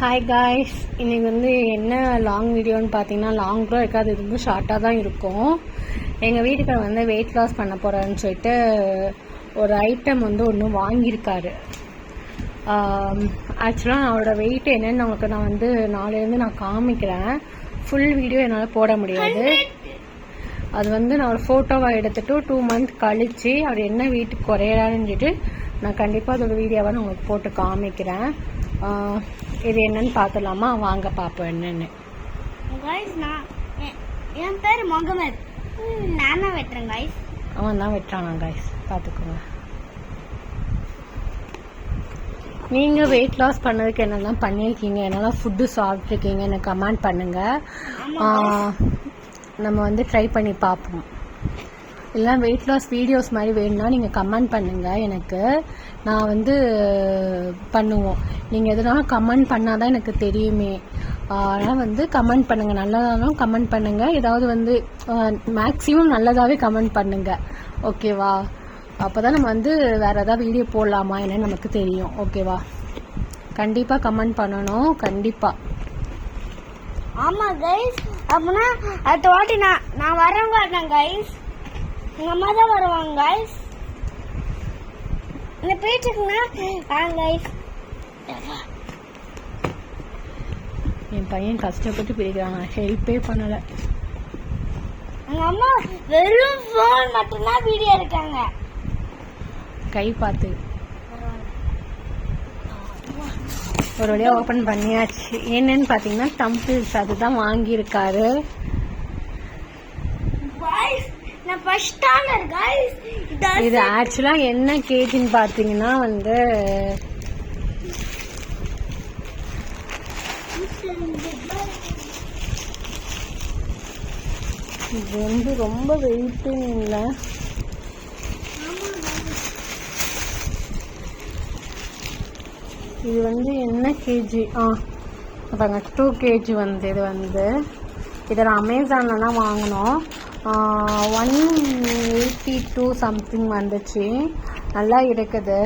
Hi guys, இன்றைக்கி வந்து என்ன லாங் வீடியோன்னு பார்த்தீங்கன்னா, லாங் கூட இருக்காது, இது வந்து ஷார்ட்டாக தான் இருக்கும். எங்கள் வீட்டுக்கு வந்து வெயிட் லாஸ் பண்ண போகிறேன்னு சொல்லிட்டு ஒரு ஐட்டம் வந்து ஒன்று வாங்கியிருக்காரு. ஆக்சுவலாக அவரோட வெயிட் என்னென்னு உங்களுக்கு நான் வந்து நாளையிலேருந்து நான் காமிக்கிறேன். ஃபுல் வீடியோ என்னால் போட முடியாது. அது வந்து நான் ஒரு ஃபோட்டோவாக எடுத்துகிட்டு 2 months கழித்து அவர் என்ன வீட்டுக்கு குறையிறாருன்னு சொல்லிட்டு நான் கண்டிப்பாக அதோட வீடியோவை நான் உங்களுக்கு போட்டு காமிக்கிறேன். இது என்னன்னு பார்த்துலாமா? வாங்க பார்ப்போம் என்னென்னு. என் பேர் முகமது, நானா வெட்டுறேன் கைஸ். அவன் தான் வெட்டுறானா கைஸ், பார்த்துக்கோங்க. நீங்கள் வெயிட் லாஸ் பண்ணதுக்கு என்னெல்லாம் பண்ணியிருக்கீங்க, என்னெல்லாம் ஃபுட்டு சாப்பிட்ருக்கீங்க எனக்கு கமெண்ட் பண்ணுங்கள். நம்ம வந்து ட்ரை பண்ணி பார்ப்போம். இல்லை வெயிட் லாஸ் வீடியோஸ் மாதிரி வேணும்னா நீங்கள் கமெண்ட் பண்ணுங்கள் எனக்கு, நான் வந்து பண்ணுவோம். நீங்கள் எதுனாலும் கமெண்ட் பண்ணால் தான் எனக்கு தெரியுமே. அதனால் வந்து கமெண்ட் பண்ணுங்கள், நல்லதாலும் கமெண்ட் பண்ணுங்கள், ஏதாவது வந்து மேக்ஸிமம் நல்லதாகவே கமெண்ட் பண்ணுங்கள், ஓகேவா? அப்போ தான் நம்ம வந்து வேறு ஏதாவது வீடியோ போடலாமா என்னன்னு நமக்கு தெரியும், ஓகேவா? கண்டிப்பாக கமெண்ட் பண்ணணும், கண்டிப்பாக. ஆமாம் கைஸ், அப்படின்னா அடுத்த வாட்டி நான் வரேங்க கைஸ், எங்கள் அம்மா தான் வருவாங்க கைஸ். இந்த பேச்சுக்குன்னா கைஸ். என் பையன் கஷ்டப்பட்டு பிரிக்கிறாங்க, ஹெல்ப்பே பண்ணலை. எங்கள் அம்மா வெறும் ஃபோன் மட்டும்தான் வீடியோ இருக்காங்க. கை பார்த்து ஒரு வழியாக ஓப்பன் பண்ணியாச்சு. என்னன்னு பார்த்தீங்கன்னா டம்பிள்ஸ், அதுதான் வாங்கியிருக்காரு. இது ஆக்சுவலாக என்ன கேஜின்னு பார்த்தீங்கன்னா வந்து இது வந்து ரொம்ப வெயிட்டும் இல்லை. இது வந்து என்ன கேஜி, பாருங்க 2 kg வந்து இது வந்து இதில் அமேசானில் தான் வாங்கினோம். 182 சம்திங் வந்துச்சு, நல்லா இருக்குது.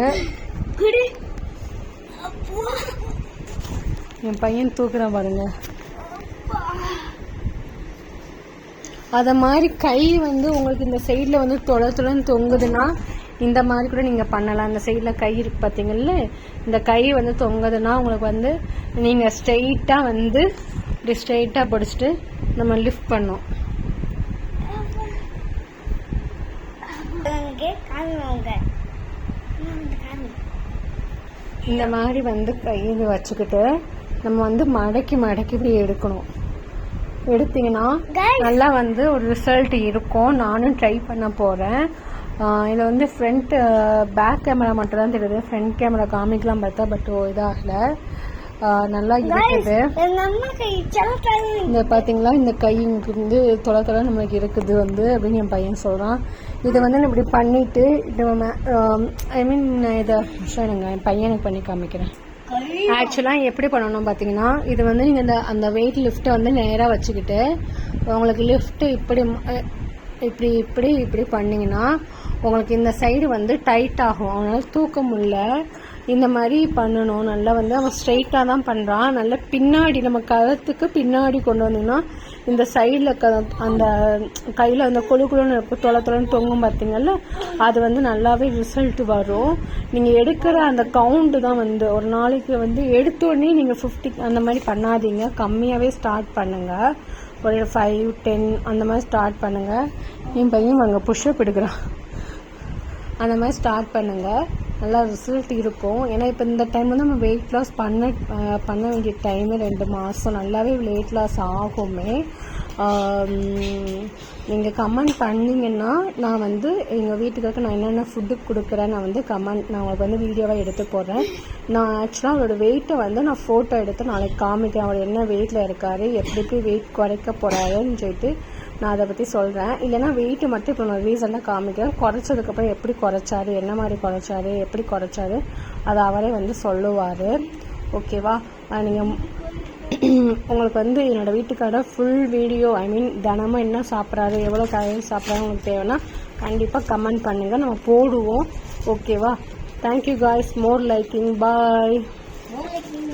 என் பையன் தூக்குறான் பாருங்க. அதை மாதிரி கை வந்து உங்களுக்கு இந்த சைடில் வந்து தொலைன்னு தொங்குதுன்னா இந்த மாதிரி கூட நீங்கள் பண்ணலாம். இந்த சைடில் கை இருக்கு பார்த்தீங்கல்ல, இந்த கை வந்து தொங்குதுன்னா உங்களுக்கு வந்து நீங்கள் ஸ்ட்ரெயிட்டாக வந்து இப்படி ஸ்ட்ரெயிட்டாக பிடிச்சிட்டு நம்ம லிஃப்ட் பண்ணோம். இந்த மாதிரி வந்து கையில் வச்சுக்கிட்டு நம்ம வந்து மடக்கி இப்படி எடுக்கணும். எடுத்தீங்கன்னா நல்லா வந்து ஒரு ரிசல்ட் இருக்கும். நானும் ட்ரை பண்ண போகிறேன். இதில் வந்து ஃப்ரண்ட் பேக் கேமரா மட்டும் தான் தெரியுது, ஃப்ரண்ட் கேமரா காமிக்கலாம் பார்த்தா பட் இதாகல, நல்லா இருக்குது. இந்த பார்த்தீங்களா, இந்த கை வந்து தொலை நம்மளுக்கு இருக்குது வந்து அப்படின்னு என் பையன் சொல்கிறான். இதை வந்து இப்படி பண்ணிவிட்டு இது ஐ மீன் இதை என் பையனுக்கு பண்ணி காமிக்கிறேன். ஆக்சுவலாக எப்படி பண்ணணும் பார்த்தீங்கன்னா, இது வந்து நீங்கள் அந்த வெயிட் லிஃப்ட்டை வந்து நேராக வச்சுக்கிட்டு உங்களுக்கு லிஃப்ட்டு இப்படி பண்ணிங்கன்னா உங்களுக்கு இந்த சைடு வந்து டைட் ஆகும், அதனால் தூக்க முடியல. இந்த மாதிரி பண்ணணும். நல்லா வந்து அவன் ஸ்ட்ரெயிட்டாக தான் பண்ணுறான். நல்லா பின்னாடி நம்ம கழுத்துக்கு பின்னாடி கொண்டு வந்தீங்கன்னா இந்த சைடில் அந்த கையில் அந்த கொழுன்னு தொலைன்னு தொங்கும் பார்த்தீங்கல்ல, அது வந்து நல்லாவே ரிசல்ட் வரும். நீங்கள் எடுக்கிற அந்த கவுண்ட்டு தான் வந்து ஒரு நாளைக்கு வந்து எடுத்தோடனே நீங்கள் 50 அந்த மாதிரி பண்ணாதீங்க, கம்மியாகவே ஸ்டார்ட் பண்ணுங்கள். ஒரு 5, 10 அந்த மாதிரி ஸ்டார்ட் பண்ணுங்கள். என் பையன் அங்கே புஷ்அப் எடுக்கிறான், அந்த மாதிரி ஸ்டார்ட் பண்ணுங்கள், நல்லா ரிசல்ட் இருக்கும். ஏன்னா இப்போ இந்த டைம் வந்து நம்ம வெயிட் லாஸ் பண்ண வேண்டிய டைமு 2 மாதம், நல்லாவே வெயிட் லாஸ் ஆகுமே. நீங்கள் கமெண்ட் பண்ணிங்கன்னா நான் வந்து எங்கள் வீட்டுக்காக நான் என்னென்ன ஃபுட்டு கொடுக்குறேன் நான் வந்து நான் உங்களுக்கு வந்து வீடியோவாக எடுத்து போடுறேன். நான் ஆக்சுவலாக அவரோட வெயிட்டை வந்து நான் ஃபோட்டோ எடுத்து நாளைக்கு காமிக்கிறேன். அவர் என்ன வெயிட்டில் இருக்கார், எப்படி வெயிட் குறைக்க போகிறாருன்னு சொல்லிட்டு நான் அதை பற்றி சொல்கிறேன். இல்லைனா வெயிட்டு மட்டும் இப்போ நான் ரீசெண்டாக காமிக்கிறேன். குறைச்சதுக்கப்புறம் எப்படி குறைச்சாரு, என்ன மாதிரி குறைச்சாரு, எப்படி குறைச்சாரு அதை அவரே வந்து சொல்லுவார், ஓகேவா? நீங்கள் உங்களுக்கு வந்து என்னோடய வீட்டுக்கார ஃபுல் வீடியோ ஐ மீன் தினமும் என்ன சாப்பிட்றாரு, எவ்வளோ காலையில் சாப்பிட்றாரு உங்களுக்கு தேவைன்னா கண்டிப்பாக கமெண்ட் பண்ணுங்கள், நம்ம போடுவோம், ஓகேவா? தேங்க்யூ காய்ஸ், மோர் லைக்கிங், பாய்.